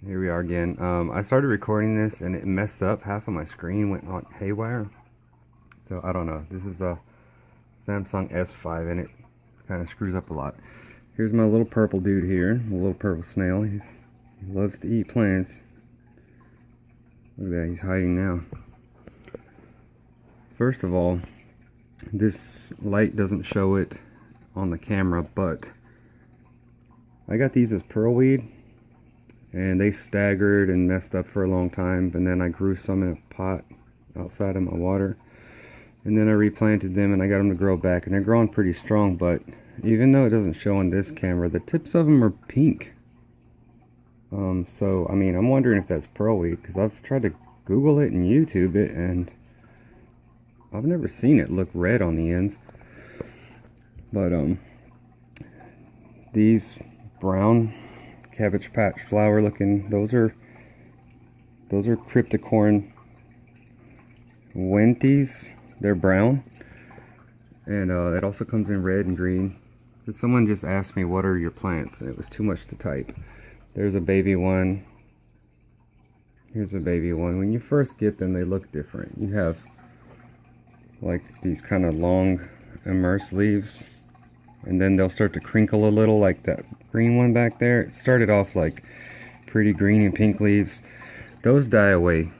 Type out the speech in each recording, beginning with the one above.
Here we are again. I started recording this and it messed up. Half of my screen went on haywire. So I don't know. This is a Samsung S5 and it kind of screws up a lot. Here's my little purple dude here, a little purple snail. He loves to eat plants. Look at that, he's hiding now. First of all, this light doesn't show it on the camera, but I got these as pearlweed. And they staggered and messed up for a long time, and then I grew some in a pot outside of my water, and then I replanted them and I got them to grow back, and they're growing pretty strong. But even though it doesn't show on this camera, the tips of them are pink. So I mean, I'm wondering if that's pearlweed, because I've tried to Google it and YouTube it, and I've never seen it look red on the ends. But these brown Cabbage Patch flower looking, those are cryptocorn Wenties. They're brown, and it also comes in red and green. But someone just asked me, what are your plants, and it was too much to type. There's a baby one. Here's a baby one. When you first get them, they look different. You have like these kind of long immersed leaves, and then they'll start to crinkle a little, like that green one back there. It started off like pretty green and pink leaves. Those die away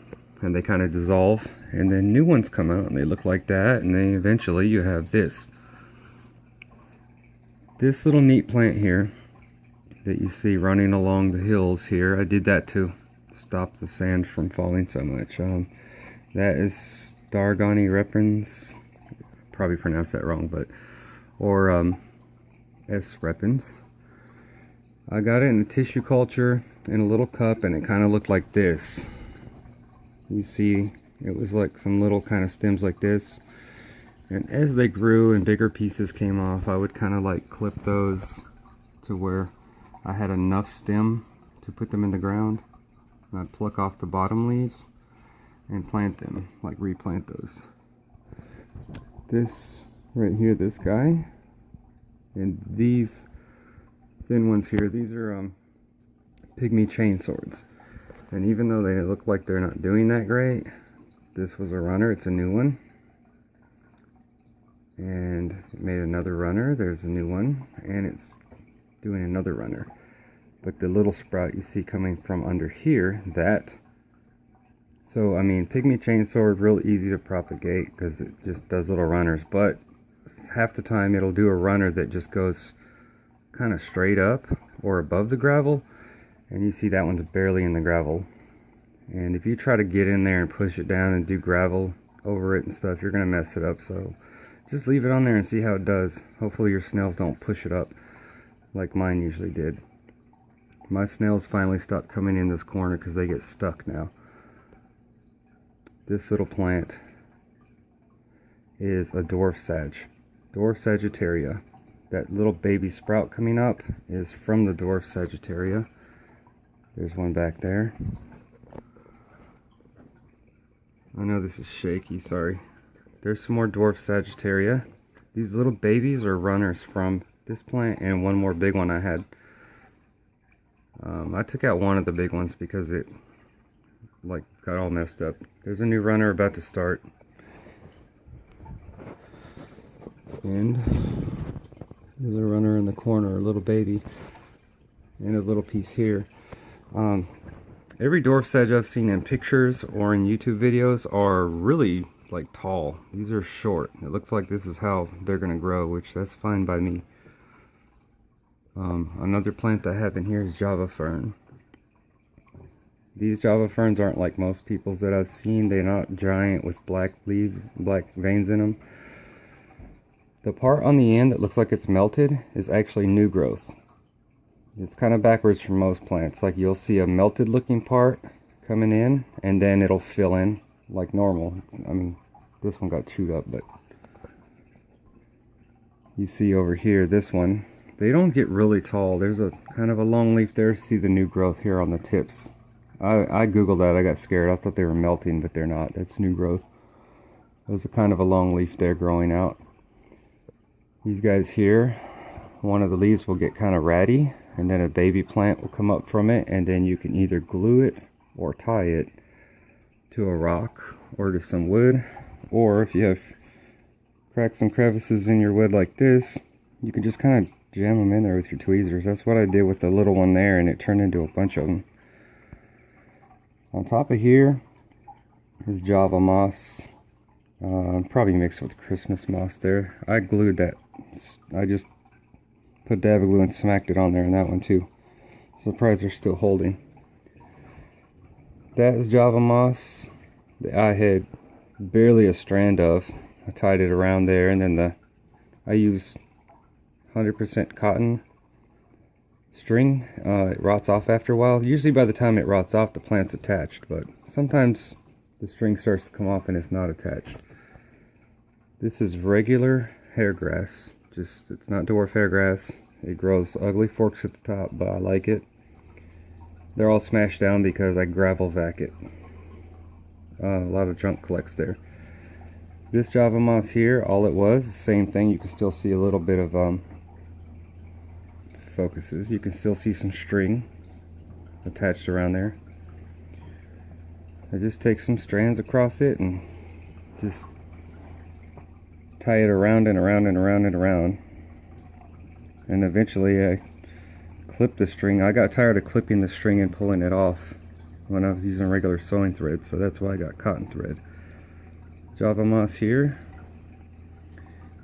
and they kind of dissolve, and then new ones come out and they look like that, and then eventually you have this little neat plant here that you see running along the hills here. I did that to stop the sand from falling so much. That is Stargani repens. Probably pronounced that wrong, but or S. repens. I got it in a tissue culture in a little cup, and it kind of looked like this. You see, it was like some little kind of stems like this. And as they grew and bigger pieces came off, I would kind of like clip those to where I had enough stem to put them in the ground. And I'd pluck off the bottom leaves and plant them, like replant those. This right here, this guy, and these thin ones here, these are pygmy chain swords. And even though they look like they're not doing that great, this was a runner. It's a new one, and it made another runner. There's a new one, and it's doing another runner. But the little sprout you see coming from under here, so I mean, pygmy chain sword, real easy to propagate because it just does little runners, but half the time it'll do a runner that just goes kind of straight up or above the gravel, and you see that one's barely in the gravel. And if you try to get in there and push it down and do gravel over it and stuff, you're gonna mess it up. So just leave it on there and see how it does. Hopefully your snails don't push it up like mine usually did. My snails finally stopped coming in this corner because they get stuck now. This little plant is a dwarf Sagittaria. That little baby sprout coming up is from the dwarf Sagittaria. There's one back there. I know this is shaky, sorry. There's some more dwarf Sagittaria. These little babies are runners from this plant and one more big one I had. I took out one of the big ones because it like got all messed up. There's a new runner about to start, and there's a runner in the corner, a little baby, and a little piece here. Every dwarf sedge I've seen in pictures or in YouTube videos are really like tall. These are short. It looks like this is how they're gonna grow, which that's fine by me. Another plant I have in here is Java fern. These Java ferns aren't like most people's that I've seen. They're not giant with black leaves, black veins in them. The part on the end that looks like it's melted is actually new growth. It's kind of backwards from most plants. Like you'll see a melted looking part coming in, and then it'll fill in like normal. I mean, this one got chewed up, but you see over here, this one, they don't get really tall. There's a kind of a long leaf there. See the new growth here on the tips. I googled that. I got scared. I thought they were melting, but they're not. That's new growth. There's a kind of a long leaf there growing out. These guys here, one of the leaves will get kind of ratty, and then a baby plant will come up from it, and then you can either glue it or tie it to a rock or to some wood, or if you have cracks and crevices in your wood like this, you can just kind of jam them in there with your tweezers. That's what I did with the little one there, and it turned into a bunch of them. On top of here is Java moss, probably mixed with Christmas moss there. I glued that. I just put dab glue and smacked it on there in that one too. Surprised they're still holding. That is Java moss that I had barely a strand of. I tied it around there, and then I use 100% cotton string. It rots off after a while. Usually by the time it rots off, the plant's attached, but sometimes the string starts to come off and it's not attached. This is regular hair grass. It's not dwarf hair grass. It grows ugly forks at the top, but I like it. They're all smashed down because I gravel vac it. A lot of junk collects there. This Java moss here, all it was, the same thing. You can still see a little bit of focuses. You can still see some string attached around there. I just take some strands across it and just tie it around and around and around and around, and eventually I clip the string. I got tired of clipping the string and pulling it off when I was using regular sewing thread, so that's why I got cotton thread. Java moss here,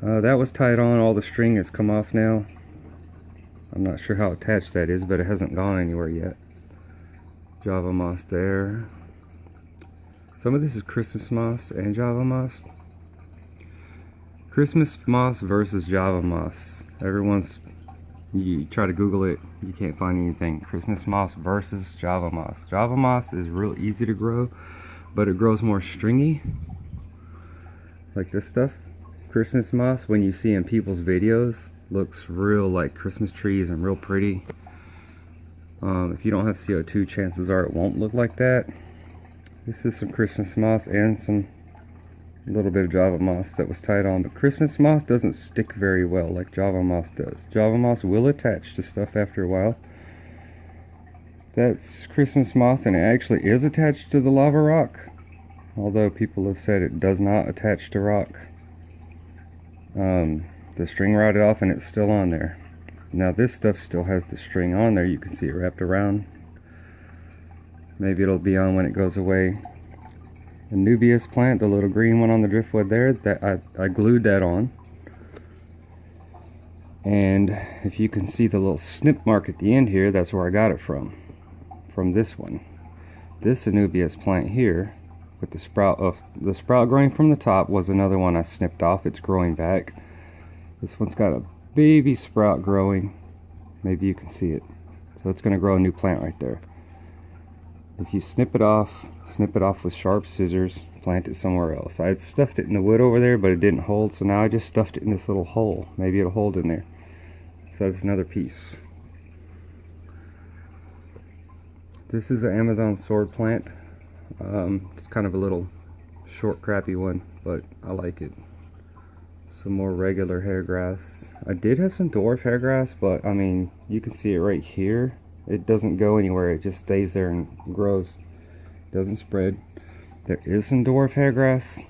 that was tied on. All the string has come off now. I'm not sure how attached that is, but it hasn't gone anywhere yet. Java moss there. Some of this is Christmas moss and Java moss. Christmas moss versus Java moss. You try to Google it, you can't find anything. Christmas moss versus Java moss. Java moss is real easy to grow, but it grows more stringy, like this stuff. Christmas moss, when you see in people's videos, looks real like Christmas trees and real pretty. If you don't have CO2, chances are it won't look like that. This is some Christmas moss and some little bit of Java moss that was tied on, but Christmas moss doesn't stick very well like Java moss does. Java moss will attach to stuff after a while. That's Christmas moss, and it actually is attached to the lava rock, although people have said it does not attach to rock. The string rotted off and it's still on there. Now this stuff still has the string on there. You can see it wrapped around. Maybe it'll be on when it goes away. The Nubius plant, the little green one on the driftwood there, that I glued that on. And if you can see the little snip mark at the end here, that's where I got it from this one. This Anubias plant here, with the sprout growing from the top, was another one I snipped off. It's growing back. This one's got a baby sprout growing. Maybe you can see it. So it's going to grow a new plant right there. If you snip it off with sharp scissors, plant it somewhere else. I had stuffed it in the wood over there, but it didn't hold, so now I just stuffed it in this little hole. Maybe it'll hold in there. So that's another piece. This is an Amazon sword plant. It's kind of a little short, crappy one, but I like it. Some more regular hair grass. I did have some dwarf hair grass, but I mean, you can see it right here. It doesn't go anywhere. It just stays there and grows. Doesn't spread. There is some dwarf hair grass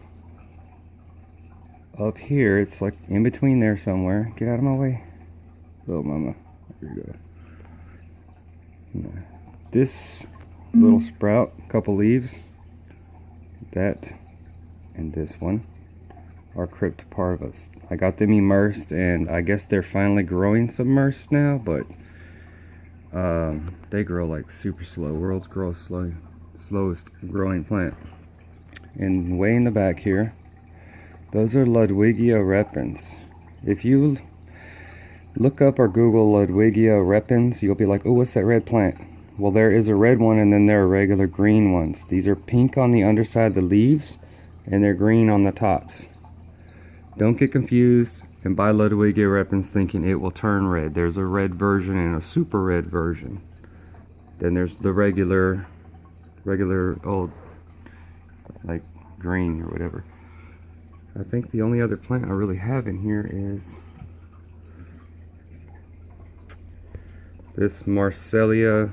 up here. It's like in between there somewhere. Get out of my way. Oh, mama. There you go. Yeah. This little sprout, couple leaves, that and this one are cryptoparvus. I got them immersed, and I guess they're finally growing submersed now, but they grow like super slow. World's slowest growing plant. And way in the back here, those are Ludwigia repens. If you look up or Google Ludwigia repens, you'll be like, oh, what's that red plant? Well, there is a red one, and then there are regular green ones. These are pink on the underside of the leaves, and they're green on the tops. Don't get confused and buy Ludwigia repens thinking it will turn red. There's a red version and a super red version. Then there's the regular old, like green or whatever. I think the only other plant I really have in here is This Marcellia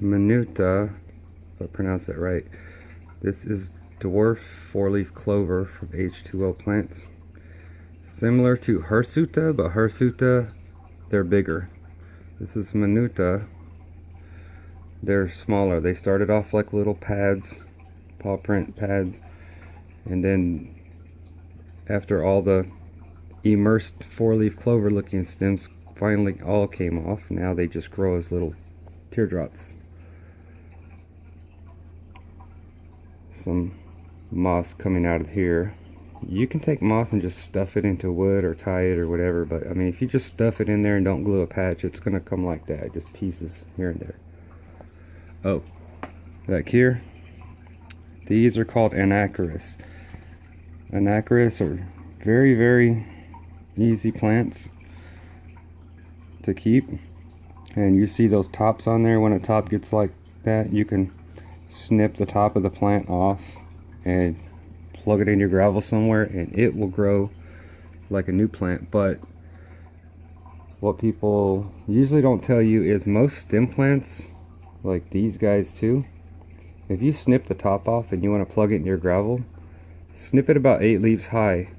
minuta, if I pronounce that right. This is dwarf four-leaf clover from H2O plants. Similar to hirsuta, but hirsuta, they're bigger. This is minuta. They're smaller. They started off like little pads, paw print pads, and then after all the immersed four-leaf clover looking stems finally all came off, now they just grow as little teardrops. Some moss coming out of here. You can take moss and just stuff it into wood or tie it or whatever, but I mean, if you just stuff it in there and don't glue a patch, it's gonna come like that, just pieces here and there. Oh, back here, these are called anacharis. Anacharis are very, very easy plants to keep, and you see those tops on there. When a top gets like that, you can snip the top of the plant off and plug it in your gravel somewhere and it will grow like a new plant. But what people usually don't tell you is most stem plants, like these guys too, if you snip the top off and you want to plug it in your gravel, snip it about 8 leaves high.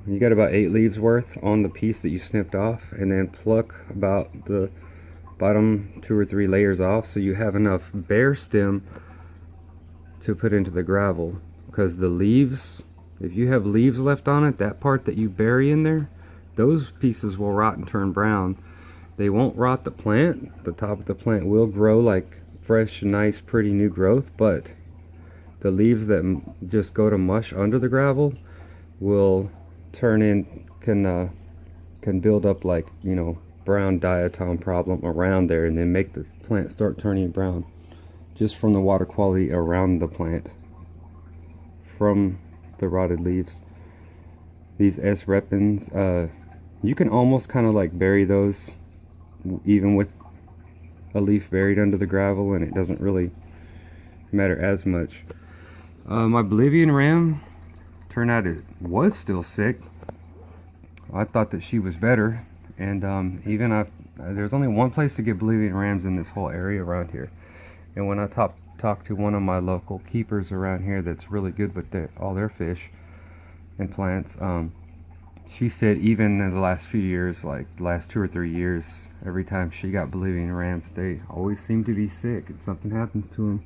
You got about 8 leaves worth on the piece that you snipped off, and then pluck about the bottom 2 or 3 layers off so you have enough bare stem to put into the gravel. Because the leaves, if you have leaves left on it, that part that you bury in there, those pieces will rot and turn brown. They won't rot the plant. The top of the plant will grow like fresh, nice, pretty new growth, but the leaves that just go to mush under the gravel will turn in, can build up like, you know, brown diatom problem around there, and then make the plant start turning brown just from the water quality around the plant from the rotted leaves. These S. repens, you can almost kind of like bury those even with a leaf buried under the gravel, and it doesn't really matter as much. My Bolivian ram turned out it was still sick. I thought that she was better, and there's only one place to get Bolivian rams in this whole area around here. And when I talked to one of my local keepers around here that's really good with all their fish and plants, she said even in the last few years, like the last 2 or 3 years, every time she got Bolivian rams, they always seem to be sick and something happens to them.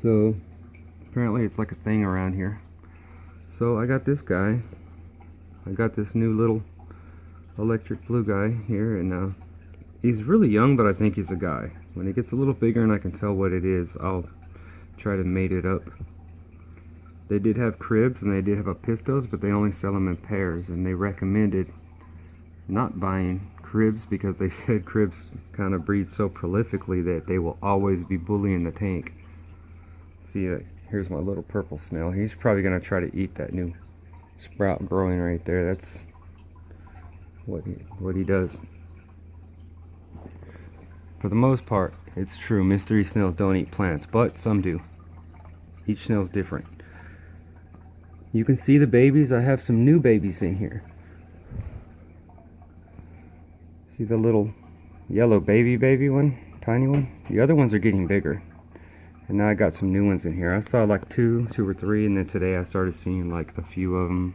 So apparently it's like a thing around here. So I got this guy. I got this new little electric blue guy here, and he's really young, but I think he's a guy. When he gets a little bigger and I can tell what it is, I'll try to mate it up. They did have cribs and they did have a pistos, but they only sell them in pairs, and they recommended not buying cribs because they said cribs kind of breed so prolifically that they will always be bullying the tank. See, here's my little purple snail. He's probably going to try to eat that new sprout growing right there. That's what he does. For the most part, it's true, mystery snails don't eat plants, but some do. Each snail's different. You can see the babies. I have some new babies in here. See the little yellow baby one, tiny one? The other ones are getting bigger. And now I got some new ones in here. I saw like two or three, and then today I started seeing like a few of them.